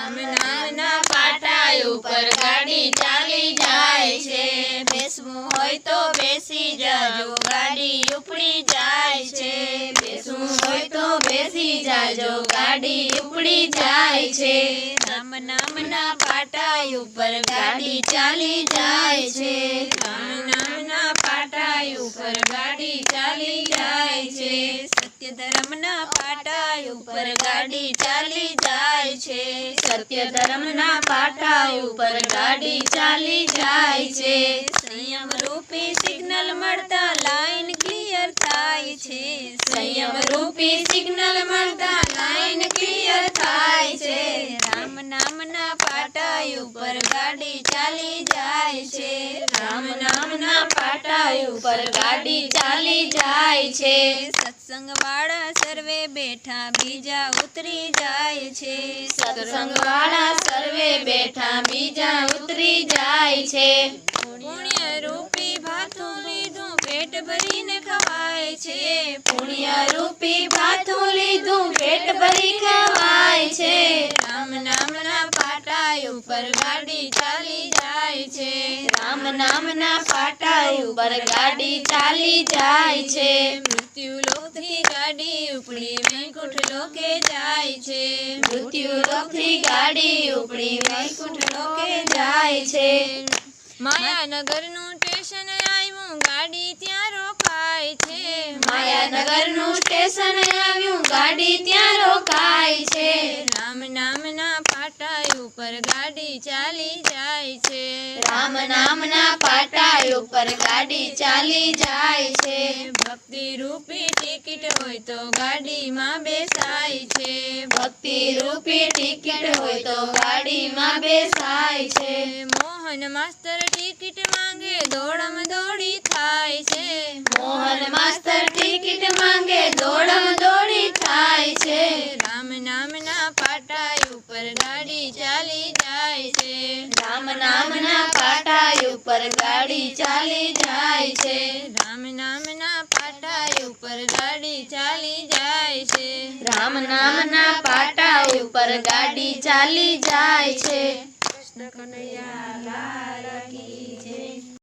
રામ નામના પાટા ઉપર ગાડી ચાલી જાય છે। બેસવું હોય તો બેસી જાજો, ગાડી ઉપડી જાય છે। બેસવું હોય તો બેસી જાજો, ગાડી ઉપડી જાય છે। રામ નામના પાટા ઉપર ગાડી ચાલી જાય છે। રામ નામના પાટા ઉપર ગાડી ચાલી જાય છે। સત્ય ધર્મના પાટા ઉપર ગાડી ચાલી જાય છે। સત્ય ધર્મના પાટા ઉપર ગાડી ચાલી જાય છે। સંયમ રૂપી સિગ્નલ મળતા લાઈન ક્લિયર થાય છે। સંયમ રૂપી સિગ્નલ મળતા લાઈન ક્લિયર થાય છે। રામ નામના પાટા ઉપર ગાડી ચાલી જાય છે। રામ નામના પાટા ઉપર ગાડી ચાલી જાય છે। સત્સંગ વાળા સર્વે બેઠા બીજા ઉતરી જાય છે। સત્સંગ વાળા સર્વે બેઠા બીજા ઉતરી જાય છે। પુણ્ય રૂપી ભાથું લીધું પેટ ભરીને ખવાય છે। પુણ્ય રૂપી ભાથું લીધું પેટ ભરી ખવાય છે। રામ નામના પાટા ઉપર ગાડી ચાલી જાય છે। રામ નામના પાટા ઉપર ગાડી ચાલી જાય છે। મૃત્યુ લોકથી ગાડી ઉપડી વૈકુંઠ લોકે જાય છે। મૃત્યુ લોકથી ગાડી ઉપડી વૈકુંઠ લોકે જાય છે। માયાનગરનું સ્ટેશન આવ્યું ગાડી ત્યાં રોકાય છે। માયાનગરનું સ્ટેશન આવ્યું ગાડી ત્યાં રોકાય છે। રામ નામના પાટા ઉપર ગાડી ચાલી જાય છે। રામ નામના પાટા ઉપર ગાડી ચાલી જાય છે। ભક્તિ રૂપી ટિકિટ હોય તો ગાડીમાં બેસાય છે। ભક્તિ રૂપી ટિકિટ હોય તો ગાડીમાં બેસાય છે। મોહન માસ્તર ટિકિટ માંગે દોડમ દોડી થાય છે। મોહન માસ્તર ટિકિટ માંગે દોડમ દોડી થાય છે। રામ નામના પાટા ઉપર ગાડી ચાલી જાય છે। રામ નામના પાટા ઉપર ગાડી ચાલી જાય છે। રામ નામના પાટા ઉપર ગાડી ચાલી જાય છે। રામ નામના પાટા ઉપર ગાડી ચાલી જાય છે। કૃષ્ણ કનૈયા લાલ કી